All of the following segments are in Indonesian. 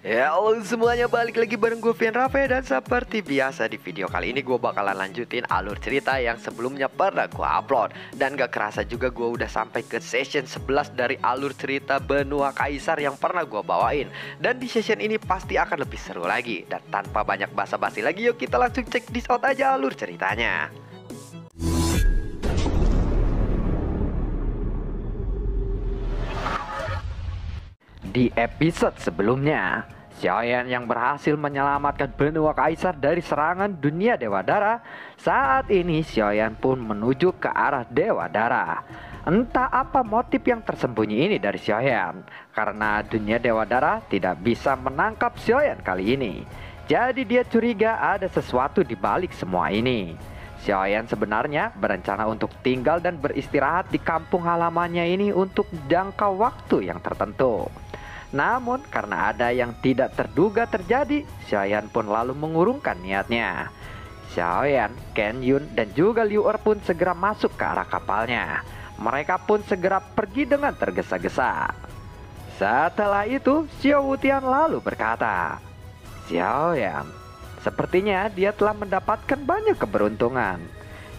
Ya halo semuanya, balik lagi bareng gue Vian Rafe. Dan seperti biasa di video kali ini gue bakalan lanjutin alur cerita yang sebelumnya pernah gue upload. Dan gak kerasa juga gue udah sampai ke session 11 dari alur cerita Benua Kaisar yang pernah gue bawain. Dan di session ini pasti akan lebih seru lagi. Dan tanpa banyak basa-basi lagi, yuk kita langsung cek this out aja alur ceritanya. Di episode sebelumnya, Xiaoyan yang berhasil menyelamatkan benua kaisar dari serangan dunia Dewa Dara. Saat ini Xiaoyan pun menuju ke arah Dewa Dara. Entah apa motif yang tersembunyi ini dari Xiaoyan, karena dunia Dewa Dara tidak bisa menangkap Xiaoyan kali ini. Jadi dia curiga ada sesuatu di balik semua ini. Xiaoyan sebenarnya berencana untuk tinggal dan beristirahat di kampung halamannya ini untuk jangka waktu yang tertentu. Namun karena ada yang tidak terduga terjadi, Xiaoyan pun lalu mengurungkan niatnya. Xiaoyan, Ken Yun, dan juga Liu Er pun segera masuk ke arah kapalnya. Mereka pun segera pergi dengan tergesa-gesa. Setelah itu, Xiao Wutian lalu berkata, "Xiaoyan, sepertinya dia telah mendapatkan banyak keberuntungan.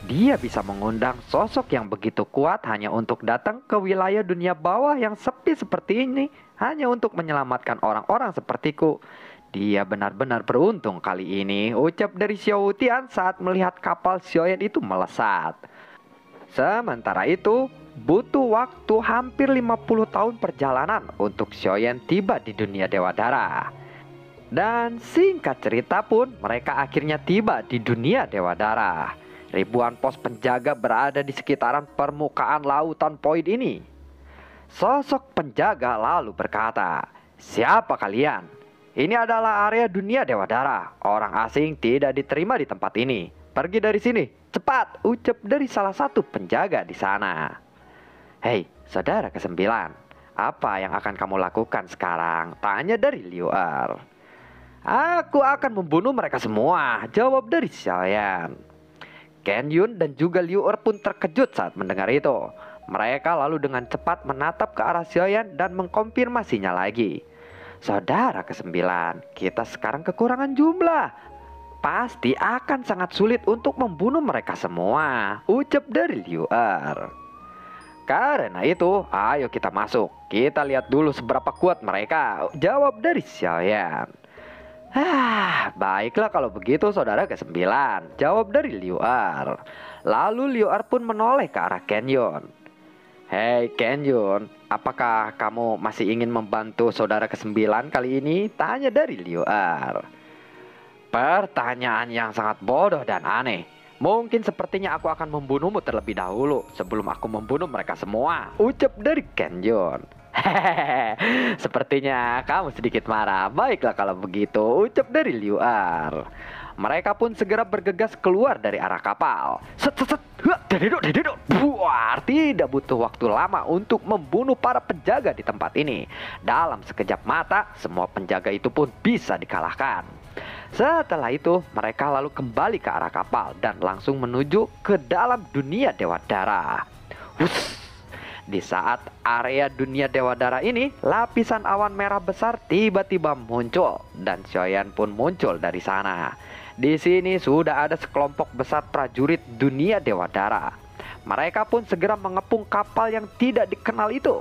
Dia bisa mengundang sosok yang begitu kuat hanya untuk datang ke wilayah dunia bawah yang sepi seperti ini, hanya untuk menyelamatkan orang-orang sepertiku. Dia benar-benar beruntung kali ini," ucap dari Xiao Wutian saat melihat kapal Xiaoyan itu melesat. Sementara itu, butuh waktu hampir 50 tahun perjalanan untuk Xiaoyan tiba di dunia Dewa Dara. Dan singkat cerita pun, mereka akhirnya tiba di dunia Dewa Dara. Ribuan pos penjaga berada di sekitaran permukaan lautan Void ini. Sosok penjaga lalu berkata, "Siapa kalian? Ini adalah area dunia Dewa Dara. Orang asing tidak diterima di tempat ini. Pergi dari sini, cepat," ucap dari salah satu penjaga di sana. "Hei, saudara kesembilan, apa yang akan kamu lakukan sekarang?" tanya dari Liu Er. "Aku akan membunuh mereka semua," jawab dari Xiaoyan. Ken Yun dan juga Liu Er pun terkejut saat mendengar itu. Mereka lalu dengan cepat menatap ke arah Xiaoyan dan mengkonfirmasinya lagi. "Saudara kesembilan, kita sekarang kekurangan jumlah. Pasti akan sangat sulit untuk membunuh mereka semua," ucap dari Liu Er. "Karena itu, ayo kita masuk. Kita lihat dulu seberapa kuat mereka," jawab dari Xiaoyan. Baiklah kalau begitu saudara ke-9, jawab dari Liu Er. Lalu Liu Er pun menoleh ke arah Ken Yun. "Hei Ken Yun, apakah kamu masih ingin membantu saudara ke-9 kali ini?" tanya dari Liu Er. "Pertanyaan yang sangat bodoh dan aneh. Mungkin sepertinya aku akan membunuhmu terlebih dahulu sebelum aku membunuh mereka semua," ucap dari Ken Yun. "Hehehe, sepertinya kamu sedikit marah. Baiklah kalau begitu," ucap dari Liu Er. Mereka pun segera bergegas keluar dari arah kapal. Set set set, dededuk. Buar, tidak butuh waktu lama untuk membunuh para penjaga di tempat ini. Dalam sekejap mata, semua penjaga itu pun bisa dikalahkan. Setelah itu, mereka lalu kembali ke arah kapal dan langsung menuju ke dalam dunia Dewa Dara. Di saat area dunia Dewa Dara ini, lapisan awan merah besar tiba-tiba muncul dan Xiaoyan pun muncul dari sana. Di sini sudah ada sekelompok besar prajurit dunia Dewa Dara. Mereka pun segera mengepung kapal yang tidak dikenal itu.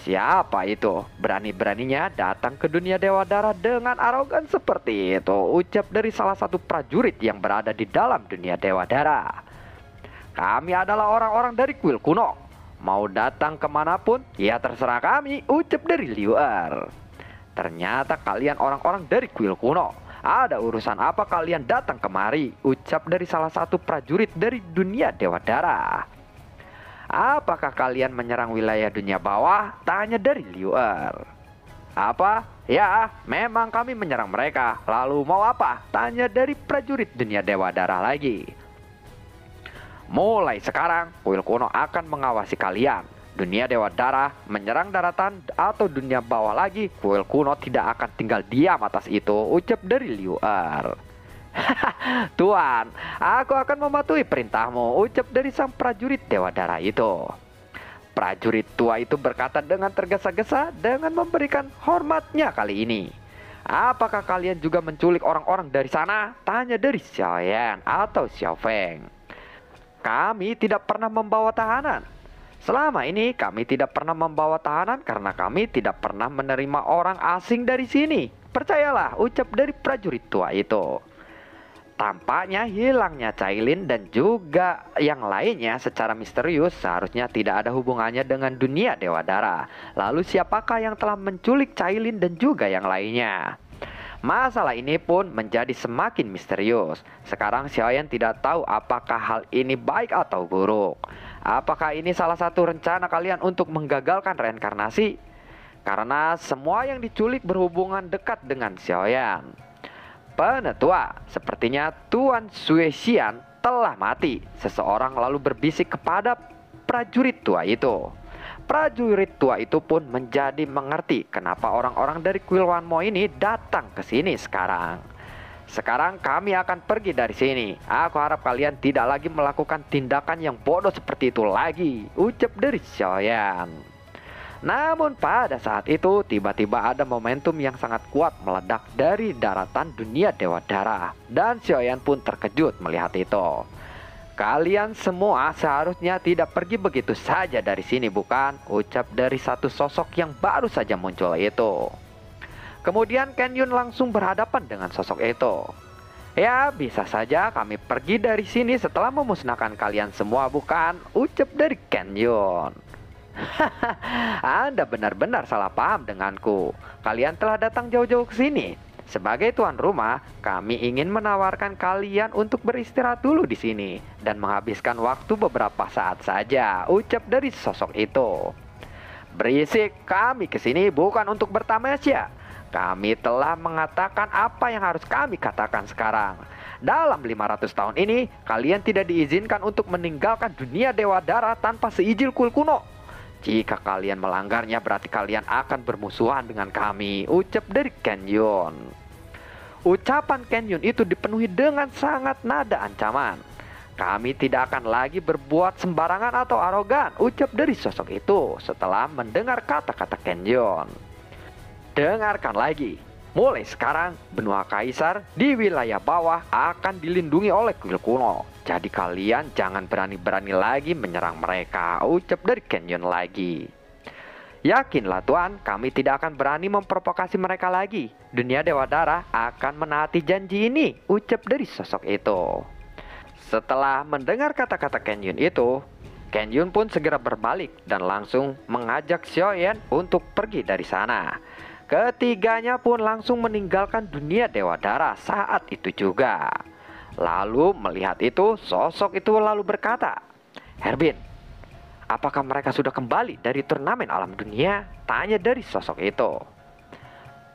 Siapa itu? Berani-beraninya datang ke dunia Dewa Dara dengan arogan seperti itu, ucap dari salah satu prajurit yang berada di dalam dunia Dewa Dara. "Kami adalah orang-orang dari kuil kuno. Mau datang kemanapun, ya terserah kami," ucap dari Liu Er. "Ternyata kalian orang-orang dari kuil kuno. Ada urusan apa kalian datang kemari?" ucap dari salah satu prajurit dari dunia Dewa Dara. "Apakah kalian menyerang wilayah dunia bawah?" tanya dari Liu Er. "Apa? Ya, memang kami menyerang mereka. Lalu mau apa?" tanya dari prajurit dunia Dewa Dara lagi. "Mulai sekarang, kuil kuno akan mengawasi kalian. Dunia Dewa Dara menyerang daratan atau dunia bawah lagi, kuil kuno tidak akan tinggal diam atas itu," ucap dari Liu Er. "Tuan, aku akan mematuhi perintahmu," ucap dari sang prajurit Dewa Dara itu. Prajurit tua itu berkata dengan tergesa-gesa dengan memberikan hormatnya kali ini. Apakah kalian juga menculik orang-orang dari sana? Tanya dari Xiaoyan atau Xiao Feng. Kami tidak pernah membawa tahanan. Selama ini kami tidak pernah membawa tahanan karena kami tidak pernah menerima orang asing dari sini. Percayalah, ucap dari prajurit tua itu. Tampaknya hilangnya Cailin dan juga yang lainnya secara misterius seharusnya tidak ada hubungannya dengan dunia Dewa Dara. Lalu siapakah yang telah menculik Cailin dan juga yang lainnya? Masalah ini pun menjadi semakin misterius. Sekarang Xiaoyan tidak tahu apakah hal ini baik atau buruk. Apakah ini salah satu rencana kalian untuk menggagalkan reinkarnasi? Karena semua yang diculik berhubungan dekat dengan Xiaoyan. Penetua, sepertinya Tuan Suesian telah mati. Seseorang lalu berbisik kepada prajurit tua itu. Prajurit tua itu pun menjadi mengerti kenapa orang-orang dari Kuil Wanmo ini datang ke sini sekarang. Sekarang kami akan pergi dari sini. Aku harap kalian tidak lagi melakukan tindakan yang bodoh seperti itu lagi, ucap dari Xiaoyan. Namun pada saat itu tiba-tiba ada momentum yang sangat kuat meledak dari daratan dunia Dewa Dara. Dan Xiaoyan pun terkejut melihat itu. Kalian semua seharusnya tidak pergi begitu saja dari sini, bukan? Ucap dari satu sosok yang baru saja muncul itu. Kemudian Ken Yun langsung berhadapan dengan sosok itu. Ya, bisa saja kami pergi dari sini setelah memusnahkan kalian semua, bukan? Ucap dari Ken Yun. Anda benar-benar salah paham denganku. Kalian telah datang jauh-jauh ke sini. Sebagai tuan rumah, kami ingin menawarkan kalian untuk beristirahat dulu di sini dan menghabiskan waktu beberapa saat saja, ucap dari sosok itu. Berisik, kami ke sini bukan untuk bertamasya. Kami telah mengatakan apa yang harus kami katakan sekarang. Dalam 500 tahun ini, kalian tidak diizinkan untuk meninggalkan dunia Dewa Dara tanpa seizin kuil kuno. Jika kalian melanggarnya berarti kalian akan bermusuhan dengan kami, ucap dari Ken Yun. Ucapan Ken Yun itu dipenuhi dengan sangat nada ancaman. Kami tidak akan lagi berbuat sembarangan atau arogan, ucap dari sosok itu setelah mendengar kata-kata Ken Yun. Dengarkan lagi. Mulai sekarang, benua kaisar di wilayah bawah akan dilindungi oleh kuil kuno. Jadi kalian jangan berani-berani lagi menyerang mereka, ucap dari Ken Yun lagi. Yakinlah Tuan, kami tidak akan berani memprovokasi mereka lagi. Dunia Dewa Dara akan menaati janji ini, ucap dari sosok itu. Setelah mendengar kata-kata Ken Yun itu, Ken Yun pun segera berbalik dan langsung mengajak Xiaoyan untuk pergi dari sana. Ketiganya pun langsung meninggalkan dunia Dewa Dara saat itu juga. Lalu melihat itu, sosok itu lalu berkata, Herbin, apakah mereka sudah kembali dari turnamen alam dunia? Tanya dari sosok itu.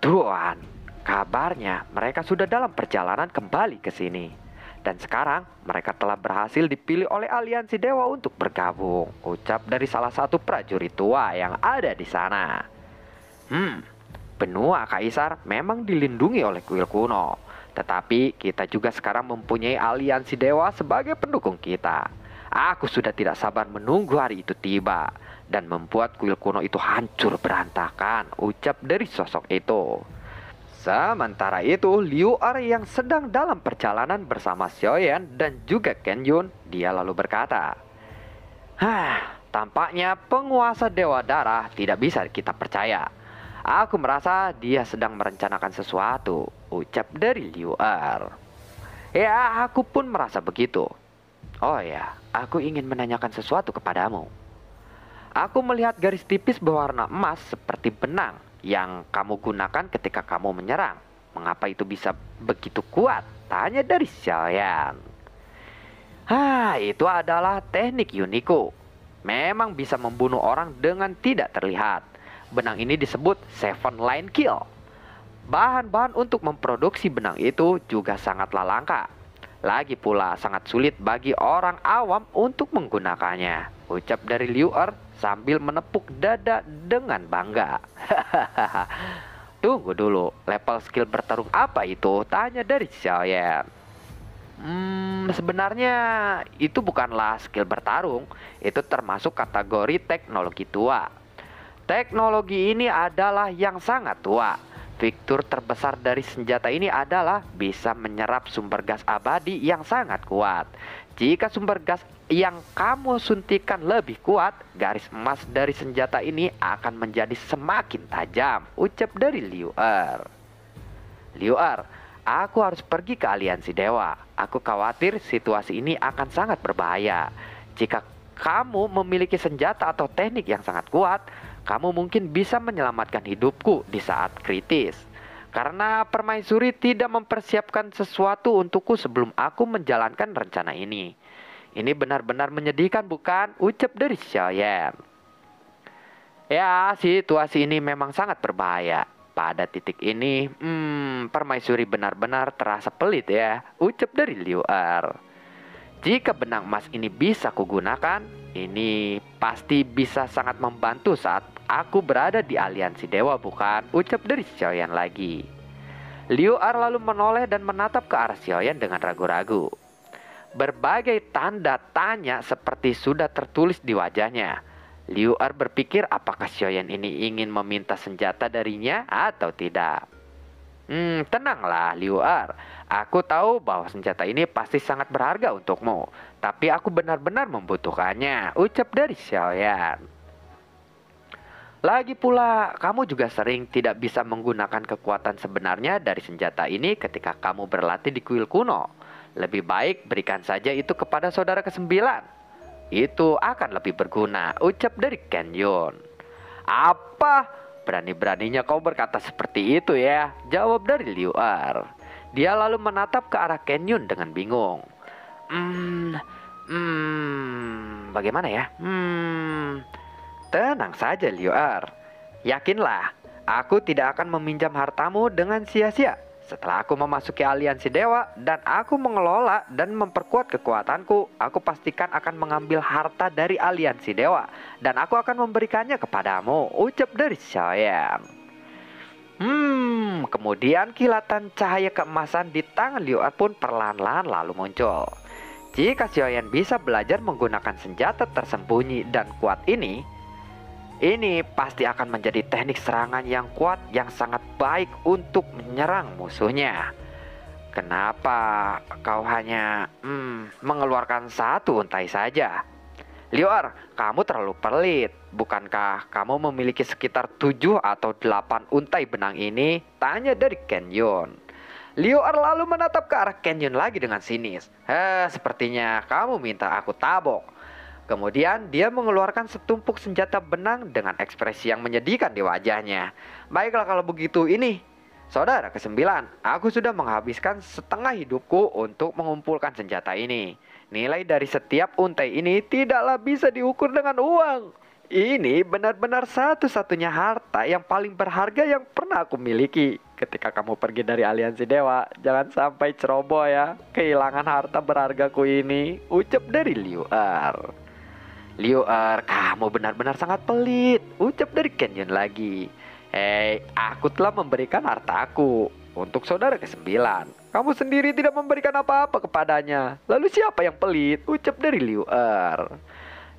Tuan, kabarnya mereka sudah dalam perjalanan kembali ke sini. Dan sekarang mereka telah berhasil dipilih oleh aliansi dewa untuk bergabung, ucap dari salah satu prajurit tua yang ada di sana. Benua kaisar memang dilindungi oleh kuil kuno. Tetapi kita juga sekarang mempunyai aliansi dewa sebagai pendukung kita. Aku sudah tidak sabar menunggu hari itu tiba dan membuat kuil kuno itu hancur berantakan, ucap dari sosok itu. Sementara itu, Liu Er yang sedang dalam perjalanan bersama Xiaoyan dan juga Ken Yun, dia lalu berkata, tampaknya penguasa Dewa Dara tidak bisa kita percaya. Aku merasa dia sedang merencanakan sesuatu, ucap dari Liu Er. Ya, aku pun merasa begitu. Oh ya, aku ingin menanyakan sesuatu kepadamu. Aku melihat garis tipis berwarna emas seperti benang yang kamu gunakan ketika kamu menyerang. Mengapa itu bisa begitu kuat? Tanya dari Xiaoyan. Itu adalah teknik Yuniko. Memang bisa membunuh orang dengan tidak terlihat. Benang ini disebut Seven Line Kill. Bahan-bahan untuk memproduksi benang itu juga sangatlah langka. Lagi pula sangat sulit bagi orang awam untuk menggunakannya, ucap dari Liu Er sambil menepuk dada dengan bangga. Tunggu dulu, level skill bertarung apa itu? Tanya dari Xiaoyan. Sebenarnya itu bukanlah skill bertarung, itu termasuk kategori teknologi tua. Teknologi ini adalah yang sangat tua. fitur terbesar dari senjata ini adalah bisa menyerap sumber gas abadi yang sangat kuat. Jika sumber gas yang kamu suntikan lebih kuat, garis emas dari senjata ini akan menjadi semakin tajam, ucap dari Liu Er. Liu Er, aku harus pergi ke aliansi dewa. Aku khawatir situasi ini akan sangat berbahaya. Jika kamu memiliki senjata atau teknik yang sangat kuat, kamu mungkin bisa menyelamatkan hidupku di saat kritis. Karena permaisuri tidak mempersiapkan sesuatu untukku sebelum aku menjalankan rencana ini. Ini benar-benar menyedihkan, bukan? Ucap dari Xiaoyan. Ya, situasi ini memang sangat berbahaya. Pada titik ini, permaisuri benar-benar terasa pelit ya, ucap dari Liu Er. Jika benang emas ini bisa kugunakan, ini pasti bisa sangat membantu saat aku berada di aliansi dewa, bukan? Ucap dari Xiaoyan lagi. Liu Er lalu menoleh dan menatap ke arah Xiaoyan dengan ragu-ragu. Berbagai tanda tanya seperti sudah tertulis di wajahnya. Liu Er berpikir apakah Xiaoyan ini ingin meminta senjata darinya atau tidak. Tenanglah Liu Er. Aku tahu bahwa senjata ini pasti sangat berharga untukmu. Tapi aku benar-benar membutuhkannya, ucap dari Xiaoyan. Lagi pula, kamu juga sering tidak bisa menggunakan kekuatan sebenarnya dari senjata ini ketika kamu berlatih di kuil kuno. Lebih baik berikan saja itu kepada saudara ke-9. Itu akan lebih berguna, ucap dari Ken Yun. Apa? Berani-beraninya kau berkata seperti itu ya, jawab dari Liu Er. Dia lalu menatap ke arah Ken Yun dengan bingung. Bagaimana ya? Tenang saja Liu Er. Yakinlah, aku tidak akan meminjam hartamu dengan sia-sia. Setelah aku memasuki aliansi dewa dan aku mengelola dan memperkuat kekuatanku, aku pastikan akan mengambil harta dari aliansi dewa dan aku akan memberikannya kepadamu, ucap dari Xiaoyan. Kemudian kilatan cahaya keemasan di tangan Liu Er pun perlahan-lahan lalu muncul. Jika Xiaoyan bisa belajar menggunakan senjata tersembunyi dan kuat ini pasti akan menjadi teknik serangan yang kuat yang sangat baik untuk menyerang musuhnya. Kenapa kau hanya mengeluarkan satu untai saja? Liu Er, kamu terlalu pelit. Bukankah kamu memiliki sekitar 7 atau 8 untai benang ini? Tanya dari Ken Yun. Liu Er lalu menatap ke arah Ken Yun lagi dengan sinis. Sepertinya kamu minta aku tabok. Kemudian dia mengeluarkan setumpuk senjata benang dengan ekspresi yang menyedihkan di wajahnya. Baiklah kalau begitu ini, saudara ke-9, aku sudah menghabiskan setengah hidupku untuk mengumpulkan senjata ini. Nilai dari setiap untai ini tidaklah bisa diukur dengan uang. Ini benar-benar satu-satunya harta yang paling berharga yang pernah aku miliki. Ketika kamu pergi dari aliansi dewa, jangan sampai ceroboh ya, kehilangan harta berhargaku ini, ucap dari Liu Er. Liu Er, kamu benar-benar sangat pelit, ucap dari Ken Yun lagi. Aku telah memberikan hartaku untuk saudara ke-9. Kamu sendiri tidak memberikan apa-apa kepadanya. Lalu siapa yang pelit? Ucap dari Liu Er.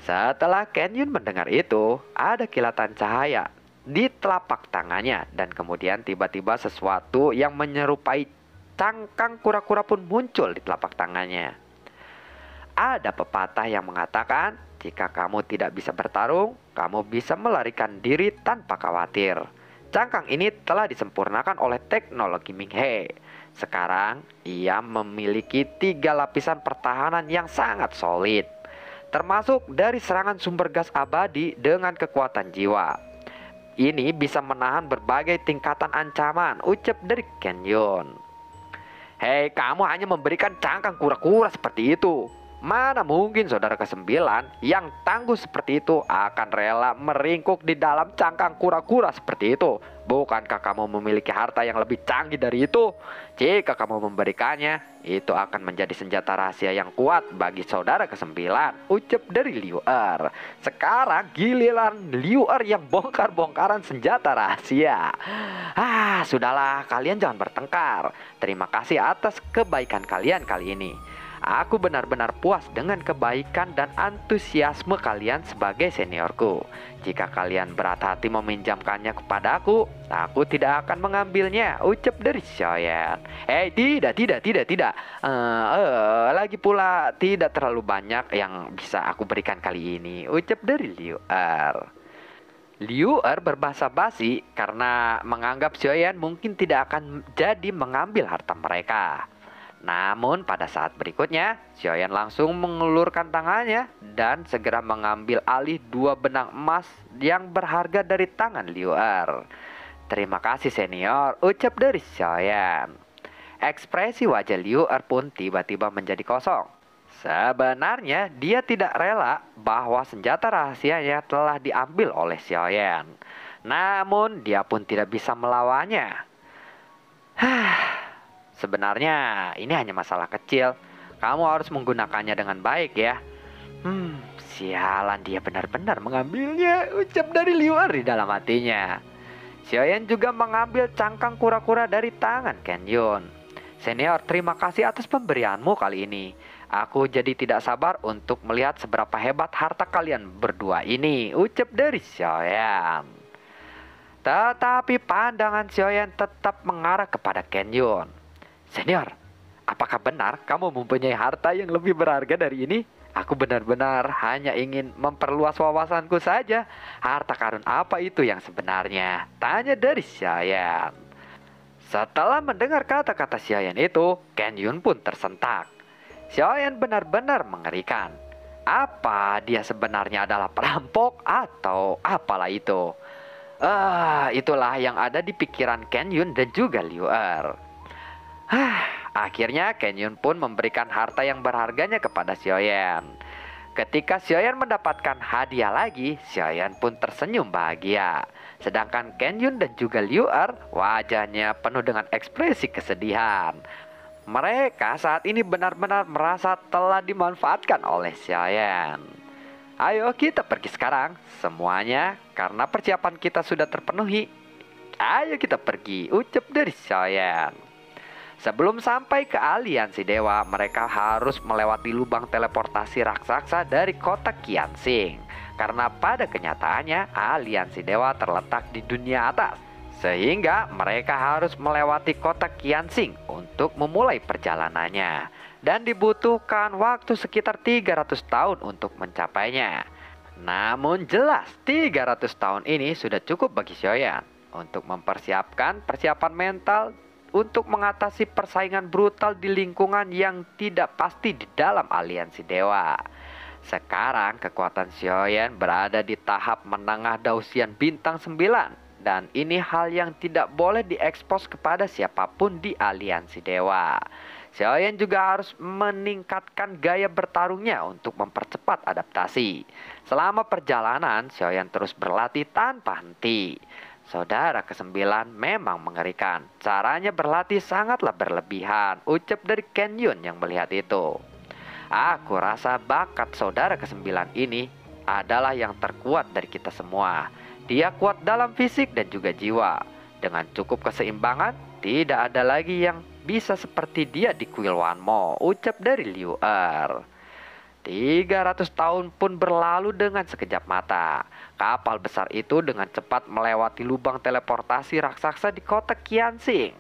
Setelah Ken Yun mendengar itu, ada kilatan cahaya di telapak tangannya. Dan kemudian tiba-tiba sesuatu yang menyerupai cangkang kura-kura pun muncul di telapak tangannya. Ada pepatah yang mengatakan, jika kamu tidak bisa bertarung, kamu bisa melarikan diri tanpa khawatir. Cangkang ini telah disempurnakan oleh teknologi Ming He. Sekarang, ia memiliki 3 lapisan pertahanan yang sangat solid, termasuk dari serangan sumber gas abadi dengan kekuatan jiwa. Ini bisa menahan berbagai tingkatan ancaman, ucap dari Ken Yun. Kamu hanya memberikan cangkang kura-kura seperti itu. Mana mungkin saudara ke-9 yang tangguh seperti itu akan rela meringkuk di dalam cangkang kura-kura seperti itu? Bukankah kamu memiliki harta yang lebih canggih dari itu? Jika kamu memberikannya, itu akan menjadi senjata rahasia yang kuat bagi saudara ke-9, ucap dari Liu Er. Sekarang giliran Liu Er yang bongkar-bongkaran senjata rahasia. Sudahlah, kalian jangan bertengkar. Terima kasih atas kebaikan kalian kali ini. Aku benar-benar puas dengan kebaikan dan antusiasme kalian sebagai seniorku. Jika kalian berat hati meminjamkannya kepadaku, aku tidak akan mengambilnya, ucap dari Xiaoyan. Tidak. Lagi pula tidak terlalu banyak yang bisa aku berikan kali ini, ucap dari Liu Er. Liu Er berbahasa basi karena menganggap Xiaoyan mungkin tidak akan jadi mengambil harta mereka. Namun pada saat berikutnya, Xiaoyan langsung mengulurkan tangannya dan segera mengambil alih 2 benang emas yang berharga dari tangan Liu Er. Terima kasih senior, ucap dari Xiaoyan. Ekspresi wajah Liu Er pun tiba-tiba menjadi kosong. Sebenarnya dia tidak rela bahwa senjata rahasianya telah diambil oleh Xiaoyan. Namun dia pun tidak bisa melawannya. Sebenarnya ini hanya masalah kecil. Kamu harus menggunakannya dengan baik ya. Sialan, dia benar-benar mengambilnya, ucap dari Liu Er di dalam hatinya. Xiaoyan juga mengambil cangkang kura-kura dari tangan Ken Yun. Senior, terima kasih atas pemberianmu kali ini. Aku jadi tidak sabar untuk melihat seberapa hebat harta kalian berdua ini, ucap dari Xiaoyan. Tetapi pandangan Xiaoyan tetap mengarah kepada Ken Yun. Senior, apakah benar kamu mempunyai harta yang lebih berharga dari ini? Aku benar-benar hanya ingin memperluas wawasanku saja. Harta karun apa itu yang sebenarnya? Tanya dari Xiaoyan. Setelah mendengar kata-kata Xiaoyan itu, Ken Yun pun tersentak. Xiaoyan benar-benar mengerikan. Apa dia sebenarnya adalah perampok atau apalah itu? Itulah yang ada di pikiran Ken Yun dan juga Liu Er. Akhirnya Ken Yun pun memberikan harta yang berharganya kepada Xiaoyan. Ketika Xiaoyan mendapatkan hadiah lagi, Xiaoyan pun tersenyum bahagia. Sedangkan Ken Yun dan juga Liu Er wajahnya penuh dengan ekspresi kesedihan. Mereka saat ini benar-benar merasa telah dimanfaatkan oleh Xiaoyan. Ayo kita pergi sekarang, semuanya karena persiapan kita sudah terpenuhi. Ayo kita pergi, ucap dari Xiaoyan. Sebelum sampai ke aliansi dewa, mereka harus melewati lubang teleportasi raksasa dari kota Qianxing. Karena pada kenyataannya aliansi dewa terletak di dunia atas, sehingga mereka harus melewati kota Qianxing untuk memulai perjalanannya. Dan dibutuhkan waktu sekitar 300 tahun untuk mencapainya. Namun jelas 300 tahun ini sudah cukup bagi Xiaoyan untuk mempersiapkan persiapan mental untuk mengatasi persaingan brutal di lingkungan yang tidak pasti di dalam aliansi dewa. Sekarang kekuatan Xiaoyan berada di tahap menengah Dausian bintang 9. Dan ini hal yang tidak boleh diekspos kepada siapapun di aliansi dewa. Xiaoyan juga harus meningkatkan gaya bertarungnya untuk mempercepat adaptasi. Selama perjalanan, Xiaoyan terus berlatih tanpa henti. Saudara ke-9 memang mengerikan. Caranya berlatih sangatlah berlebihan, ucap dari Ken Yun yang melihat itu. Aku rasa bakat saudara ke-9 ini adalah yang terkuat dari kita semua. Dia kuat dalam fisik dan juga jiwa. Dengan cukup keseimbangan, tidak ada lagi yang bisa seperti dia di kuil Wanmo, ucap dari Liu Er. 300 tahun pun berlalu dengan sekejap mata. Kapal besar itu dengan cepat melewati lubang teleportasi raksasa di kota Qianxing.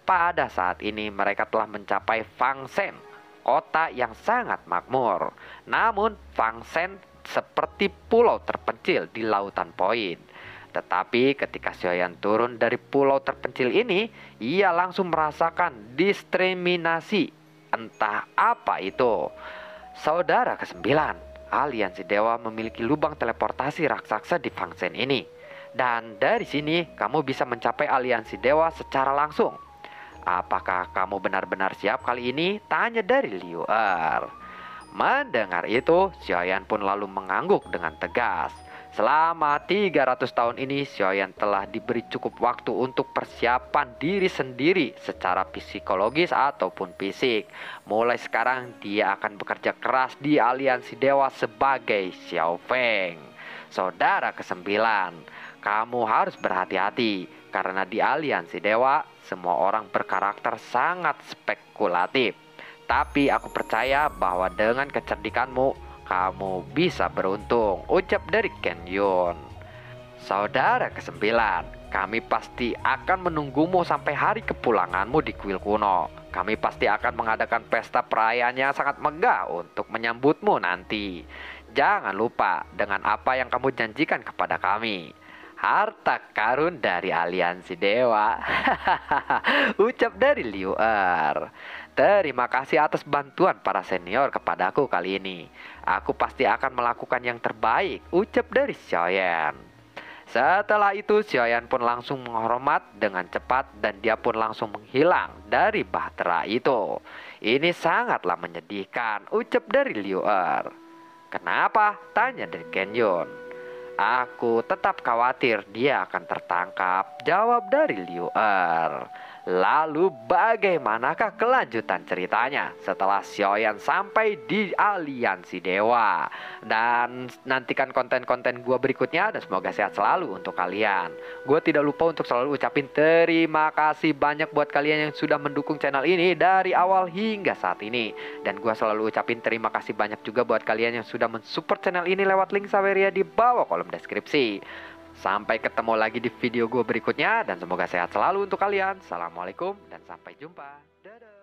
Pada saat ini mereka telah mencapai Fangsen, kota yang sangat makmur. Namun Fangsen seperti pulau terpencil di lautan Poin. Tetapi ketika Xiaoyan turun dari pulau terpencil ini, ia langsung merasakan diskriminasi. Entah apa itu. Saudara ke-9, aliansi dewa memiliki lubang teleportasi raksasa di Fangsen ini. Dan dari sini kamu bisa mencapai aliansi dewa secara langsung. Apakah kamu benar-benar siap kali ini? Tanya dari Liu Er. Mendengar itu, Xiaoyan pun lalu mengangguk dengan tegas. Selama 300 tahun ini, Xiaoyan telah diberi cukup waktu untuk persiapan diri sendiri secara psikologis ataupun fisik. Mulai sekarang dia akan bekerja keras di aliansi dewa sebagai Xiao Feng. Saudara ke-9, kamu harus berhati-hati karena di aliansi dewa semua orang berkarakter sangat spekulatif. Tapi aku percaya bahwa dengan kecerdikanmu, kamu bisa beruntung, ucap dari Ken Yun. Saudara kesembilan, kami pasti akan menunggumu sampai hari kepulanganmu di kuil kuno. Kami pasti akan mengadakan pesta perayaan yang sangat megah untuk menyambutmu nanti. Jangan lupa dengan apa yang kamu janjikan kepada kami. Harta karun dari aliansi dewa. Ucap dari Liu Er. Terima kasih atas bantuan para senior kepadaku kali ini. Aku pasti akan melakukan yang terbaik, ucap dari Xiaoyan. Setelah itu Xiaoyan pun langsung menghormat dengan cepat dan dia pun langsung menghilang dari bahtera itu. Ini sangatlah menyedihkan, ucap dari Liu Er. Kenapa? Tanya dari Ken Yun. Aku tetap khawatir dia akan tertangkap, jawab dari Liu Er. Lalu bagaimanakah kelanjutan ceritanya setelah Xiaoyan sampai di aliansi dewa? Dan nantikan konten-konten gua berikutnya dan semoga sehat selalu untuk kalian. Gua tidak lupa untuk selalu ucapin terima kasih banyak buat kalian yang sudah mendukung channel ini dari awal hingga saat ini. Dan gua selalu ucapin terima kasih banyak juga buat kalian yang sudah mensupport channel ini lewat link Saweria di bawah kolom deskripsi. Sampai ketemu lagi di video gue berikutnya dan semoga sehat selalu untuk kalian. Assalamualaikum dan sampai jumpa. Dadah.